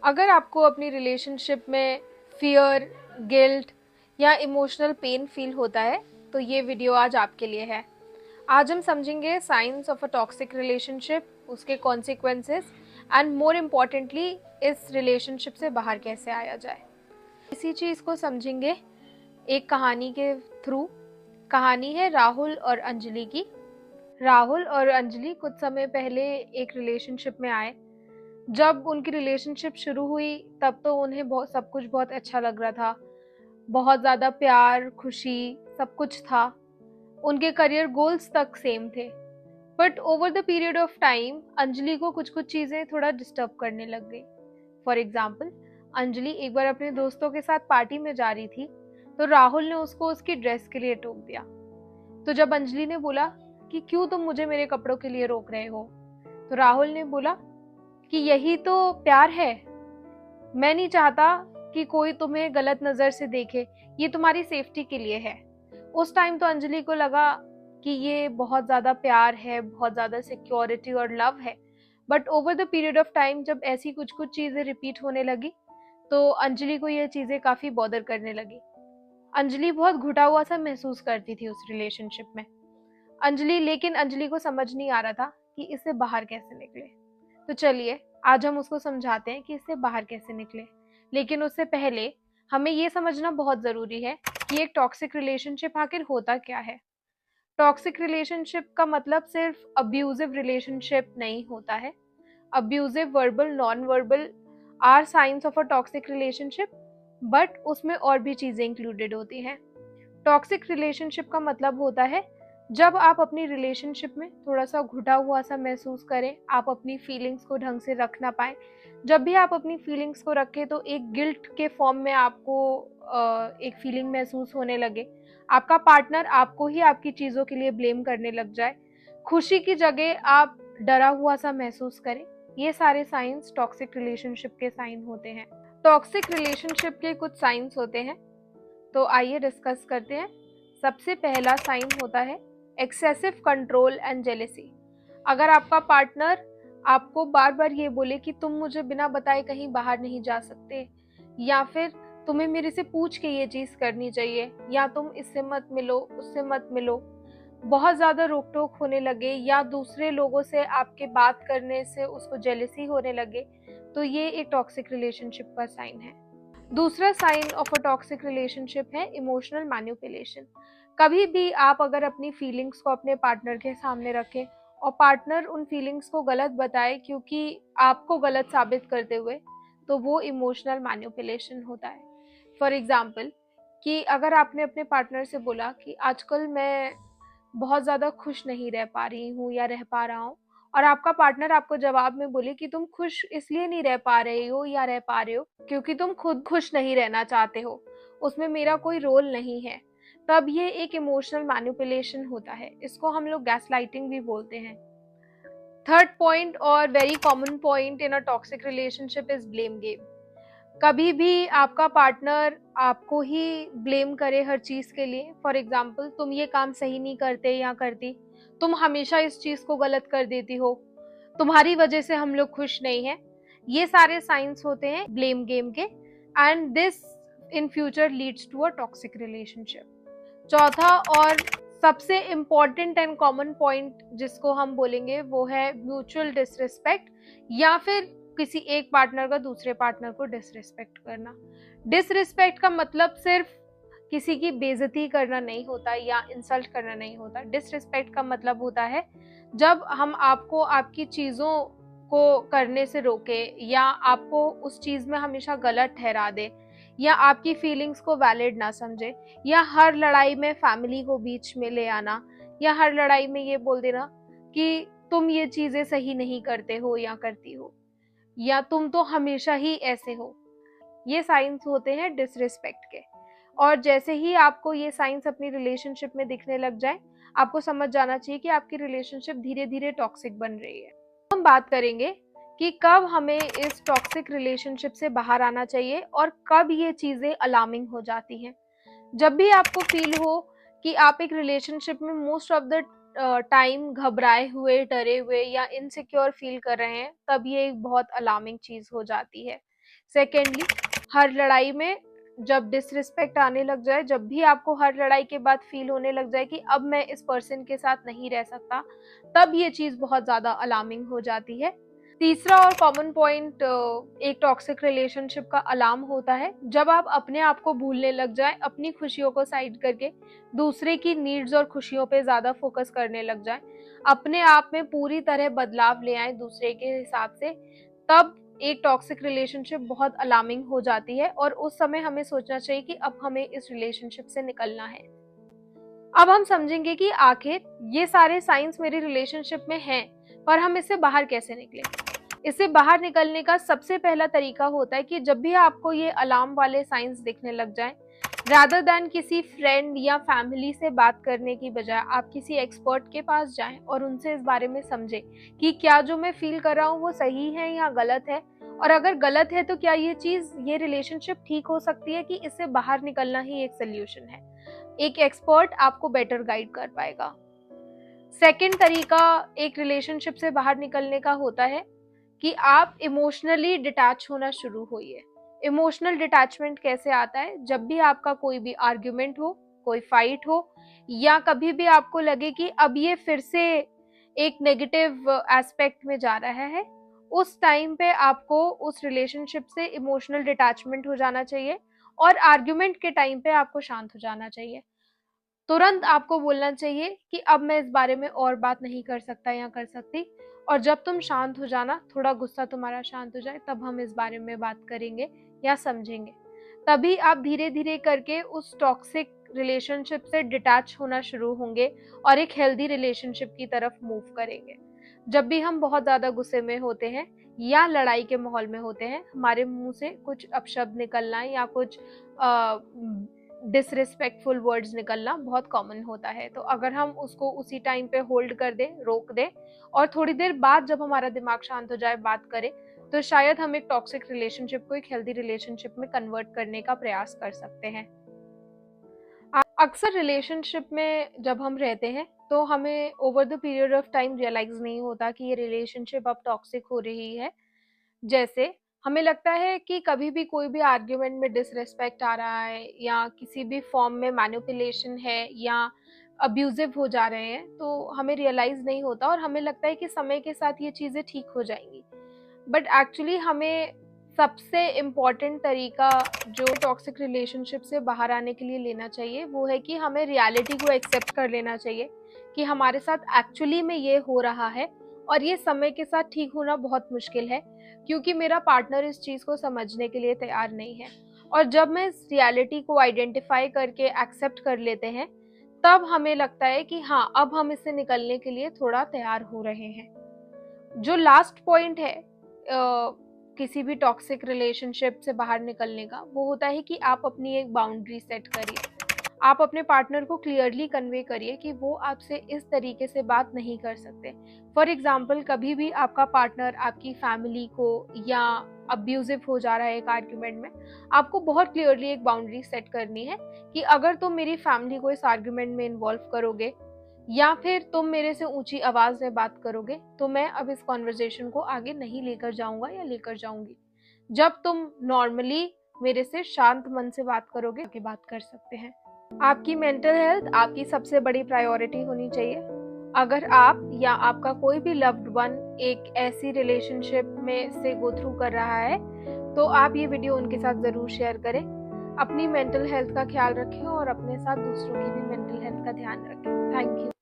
अगर आपको अपनी रिलेशनशिप में फियर, गिल्ट या इमोशनल पेन फील होता है तो ये वीडियो आज आपके लिए है। आज हम समझेंगे science of a toxic relationship, उसके कॉन्सिक्वेंसेस एंड मोर इम्पॉर्टेंटली इस रिलेशनशिप से बाहर कैसे आया जाए। इसी चीज़ को समझेंगे एक कहानी के थ्रू। कहानी है राहुल और अंजलि की। राहुल और अंजलि कुछ समय पहले एक रिलेशनशिप में आए। जब उनकी रिलेशनशिप शुरू हुई तब तो उन्हें सब कुछ बहुत अच्छा लग रहा था। बहुत ज़्यादा प्यार, खुशी, सब कुछ था। उनके करियर गोल्स तक सेम थे। But over the period of time Anjali को कुछ कुछ चीज़ें थोड़ा डिस्टर्ब करने लग गई। फॉर एग्जाम्पल, अंजलि एक बार अपने दोस्तों के साथ पार्टी में जा रही थी तो राहुल ने उसको उसकी ड्रेस के लिए टोक दिया। तो जब अंजलि ने बोला कि क्यों तुम मुझे मेरे कपड़ों के लिए रोक रहे हो, तो राहुल ने बोला कि यही तो प्यार है। मैं नहीं चाहता कि कोई तुम्हें गलत नजर से देखे, ये तुम्हारी सेफ्टी के लिए है। उस टाइम तो अंजलि को लगा कि ये बहुत ज्यादा प्यार है, बहुत ज्यादा सिक्योरिटी और लव है। But over the period of time जब ऐसी कुछ कुछ चीजें रिपीट होने लगी तो अंजलि को ये चीजें काफी बॉदर करने लगी। अंजलि बहुत घुटा हुआ सा महसूस करती थी उस रिलेशनशिप में। लेकिन अंजलि को समझ नहीं आ रहा था कि इससे बाहर कैसे निकले। तो चलिए आज हम उसको समझाते हैं कि इससे बाहर कैसे निकले। लेकिन उससे पहले हमें ये समझना बहुत जरूरी है कि एक टॉक्सिक रिलेशनशिप आखिर होता क्या है। टॉक्सिक रिलेशनशिप का मतलब सिर्फ अब्यूजिव रिलेशनशिप नहीं होता है। Abusive, verbal, non verbal are signs of a toxic relationship, but उसमें और भी चीजें इंक्लूडेड होती हैं। टॉक्सिक रिलेशनशिप का मतलब होता है जब आप अपनी रिलेशनशिप में थोड़ा सा घुटा हुआ सा महसूस करें, आप अपनी फीलिंग्स को ढंग से रख ना पाए। जब भी आप अपनी फीलिंग्स को रखें तो एक गिल्ट के फॉर्म में आपको एक फीलिंग महसूस होने लगे। आपका पार्टनर आपको ही आपकी चीज़ों के लिए ब्लेम करने लग जाए। खुशी की जगह आप डरा हुआ सा महसूस करें। ये सारे साइंस टॉक्सिक रिलेशनशिप के साइन होते हैं। टॉक्सिक रिलेशनशिप के कुछ साइंस होते हैं, तो आइए डिस्कस करते हैं। सबसे पहला साइन होता है एक्सेसिव कंट्रोल एंड जेलेसी। अगर आपका पार्टनर आपको बार बार ये बोले कि तुम मुझे बिना बताए कहीं बाहर नहीं जा सकते, या फिर तुम्हें मेरे से पूछ के ये चीज़ करनी चाहिए, या तुम इससे मत मिलो, उससे मत मिलो, बहुत ज़्यादा रोक टोक होने लगे, या दूसरे लोगों से आपके बात करने से उसको जेलेसी होने लगे, तो ये एक टॉक्सिक रिलेशनशिप का साइन है। दूसरा sign of a toxic relationship है इमोशनल मैनिपुलेशन। कभी भी आप अगर अपनी फीलिंग्स को अपने पार्टनर के सामने रखें और पार्टनर उन फीलिंग्स को गलत बताए क्योंकि आपको गलत साबित करते हुए, तो वो इमोशनल मैनिपुलेशन होता है। फॉर एग्जाम्पल, कि अगर आपने अपने पार्टनर से बोला कि आजकल मैं बहुत ज़्यादा खुश नहीं रह पा रही हूँ या रह पा रहा हूँ, और आपका पार्टनर आपको जवाब में बोले कि तुम खुश इसलिए नहीं रह पा रहे हो या रह पा रहे हो क्योंकि तुम खुद खुश नहीं रहना चाहते हो, उसमें मेरा कोई रोल नहीं है, तब ये एक इमोशनल मैनिपुलेशन होता है। इसको हम लोग गैसलाइटिंग भी बोलते हैं। थर्ड पॉइंट और very common point in a toxic relationship is blame game. कभी भी आपका पार्टनर आपको ही ब्लेम करे हर चीज के लिए। फॉर एग्जाम्पल, तुम ये काम सही नहीं करते या करती, तुम हमेशा इस चीज को गलत कर देती हो, तुम्हारी वजह से हम लोग खुश नहीं हैं। ये सारे साइंस होते हैं ब्लेम गेम के, and this in future leads to a toxic relationship. चौथा और सबसे इम्पॉर्टेंट एंड कॉमन पॉइंट जिसको हम बोलेंगे वो है म्यूचुअल डिसरिस्पेक्ट, या फिर किसी एक पार्टनर का दूसरे पार्टनर को डिसरिस्पेक्ट करना। डिसरिस्पेक्ट का मतलब सिर्फ किसी की बेइज्जती करना नहीं होता या इंसल्ट करना नहीं होता। डिसरिस्पेक्ट का मतलब होता है जब हम आपको आपकी चीज़ों को करने से रोके, या आपको उस चीज़ में हमेशा गलत ठहरा दे, या आपकी फीलिंग्स को वैलिड ना समझे, या हर लड़ाई में फैमिली को बीच में ले आना, या हर लड़ाई में ये बोल देना कि तुम ये चीज़ें सही नहीं करते हो या करती हो, या तुम तो हमेशा ही ऐसे हो। ये साइंस होते हैं डिसरिस्पेक्ट के। और जैसे ही आपको ये साइंस अपनी रिलेशनशिप में दिखने लग जाए, आपको समझ जाना चाहिए कि आपकी रिलेशनशिप धीरे धीरे टॉक्सिक बन रही है। हम बात करेंगे कि कब हमें इस टॉक्सिक रिलेशनशिप से बाहर आना चाहिए और कब ये चीज़ें अलार्मिंग हो जाती हैं। जब भी आपको फील हो कि आप एक रिलेशनशिप में मोस्ट ऑफ द टाइम घबराए हुए, डरे हुए या इनसिक्योर फील कर रहे हैं, तब ये एक बहुत अलार्मिंग चीज़ हो जाती है। सेकेंडली, हर लड़ाई में जब डिसरिस्पेक्ट आने लग जाए, जब भी आपको हर लड़ाई के बाद फील होने लग जाए कि अब मैं इस पर्सन के साथ नहीं रह सकता, तब ये चीज़ बहुत ज़्यादा अलार्मिंग हो जाती है। तीसरा और कॉमन पॉइंट एक टॉक्सिक रिलेशनशिप का अलार्म होता है जब आप अपने आप को भूलने लग जाए, अपनी खुशियों को साइड करके दूसरे की नीड्स और खुशियों पे ज़्यादा फोकस करने लग जाए, अपने आप में पूरी तरह बदलाव ले आए दूसरे के हिसाब से, तब एक टॉक्सिक रिलेशनशिप बहुत अलार्मिंग हो जाती है और उस समय हमें सोचना चाहिए कि अब हमें इस रिलेशनशिप से निकलना है। अब हम समझेंगे कि आखिर ये सारे साइंस मेरी रिलेशनशिप में हैं, पर हम इससे बाहर कैसे निकलें। इससे बाहर निकलने का सबसे पहला तरीका होता है कि जब भी आपको ये अलार्म वाले साइंस दिखने लग जाएं, रादर दैन किसी फ्रेंड या फैमिली से बात करने की बजाय आप किसी एक्सपर्ट के पास जाएं और उनसे इस बारे में समझें कि क्या जो मैं फील कर रहा हूँ वो सही है या गलत है, और अगर गलत है तो क्या ये रिलेशनशिप ठीक हो सकती है, कि इससे बाहर निकलना ही एक सोल्यूशन है। एक एक्सपर्ट आपको बेटर गाइड कर पाएगा। सेकेंड तरीका एक रिलेशनशिप से बाहर निकलने का होता है कि आप इमोशनली डिटैच होना शुरू होइए। इमोशनल डिटैचमेंट कैसे आता है? जब भी आपका कोई भी आर्ग्यूमेंट हो, कोई फाइट हो, या कभी भी आपको लगे कि अब ये फिर से एक नेगेटिव एस्पेक्ट में जा रहा है, उस टाइम पे आपको उस रिलेशनशिप से इमोशनल डिटैचमेंट हो जाना चाहिए और आर्ग्यूमेंट के टाइम पे आपको शांत हो जाना चाहिए। तुरंत आपको बोलना चाहिए कि अब मैं इस बारे में और बात नहीं कर सकता या कर सकती, और जब तुम शांत हो जाना, थोड़ा गुस्सा तुम्हारा शांत हो जाए, तब हम इस बारे में बात करेंगे या समझेंगे। तभी आप धीरे धीरे करके उस टॉक्सिक रिलेशनशिप से डिटैच होना शुरू होंगे और एक हेल्दी रिलेशनशिप की तरफ मूव करेंगे। जब भी हम बहुत ज़्यादा गुस्से में होते हैं या लड़ाई के माहौल में होते हैं, हमारे मुंह से कुछ अपशब्द निकलना या कुछ डिसरिस्पेक्टफुल वर्ड्स निकलना बहुत कॉमन होता है। तो अगर हम उसको उसी टाइम पे होल्ड कर दें, रोक दें, और थोड़ी देर बाद जब हमारा दिमाग शांत हो जाए बात करें, तो शायद हम एक टॉक्सिक रिलेशनशिप को एक हेल्दी रिलेशनशिप में कन्वर्ट करने का प्रयास कर सकते हैं। अक्सर रिलेशनशिप में जब हम रहते हैं तो हमें over the period of time realise नहीं होता कि ये रिलेशनशिप अब टॉक्सिक हो रही है। जैसे हमें लगता है कि कभी भी कोई भी आर्ग्यूमेंट में डिसरिस्पेक्ट आ रहा है या किसी भी फॉर्म में मैनिपुलेशन है या अब्यूजिव हो जा रहे हैं, तो हमें रियलाइज नहीं होता और हमें लगता है कि समय के साथ ये चीज़ें ठीक हो जाएंगी। बट एक्चुअली हमें सबसे इम्पॉर्टेंट तरीका जो टॉक्सिक रिलेशनशिप से बाहर आने के लिए लेना चाहिए, वो है कि हमें रियलिटी को एक्सेप्ट कर लेना चाहिए कि हमारे साथ एक्चुअली में ये हो रहा है और ये समय के साथ ठीक होना बहुत मुश्किल है, क्योंकि मेरा पार्टनर इस चीज़ को समझने के लिए तैयार नहीं है। और जब मैं इस रियलिटी को आइडेंटिफाई करके एक्सेप्ट कर लेते हैं, तब हमें लगता है कि हाँ, अब हम इससे निकलने के लिए थोड़ा तैयार हो रहे हैं। जो लास्ट पॉइंट है किसी भी टॉक्सिक रिलेशनशिप से बाहर निकलने का, वो होता है कि आप अपनी एक बाउंड्री सेट करिए। आप अपने पार्टनर को क्लियरली कन्वे करिए कि वो आपसे इस तरीके से बात नहीं कर सकते। फॉर एग्जाम्पल, कभी भी आपका पार्टनर आपकी फैमिली को या अब्यूजिव हो जा रहा है एक आर्ग्यूमेंट में, आपको बहुत क्लियरली एक बाउंड्री सेट करनी है कि अगर तुम मेरी फैमिली को इस आर्ग्यूमेंट में इन्वॉल्व करोगे या फिर तुम मेरे से ऊंची आवाज में बात करोगे, तो मैं अब इस कॉन्वर्जेशन को आगे नहीं लेकर जाऊंगा या लेकर जाऊंगी। जब तुम नॉर्मली मेरे से शांत मन से बात करोगे, आगे बात कर सकते हैं। आपकी मेंटल हेल्थ आपकी सबसे बड़ी प्रायोरिटी होनी चाहिए। अगर आप या आपका कोई भी लव्ड वन एक ऐसी रिलेशनशिप में से गो थ्रू कर रहा है, तो आप ये वीडियो उनके साथ ज़रूर शेयर करें। अपनी मेंटल हेल्थ का ख्याल रखें और अपने साथ दूसरों की भी मेंटल हेल्थ का ध्यान रखें। Thank you.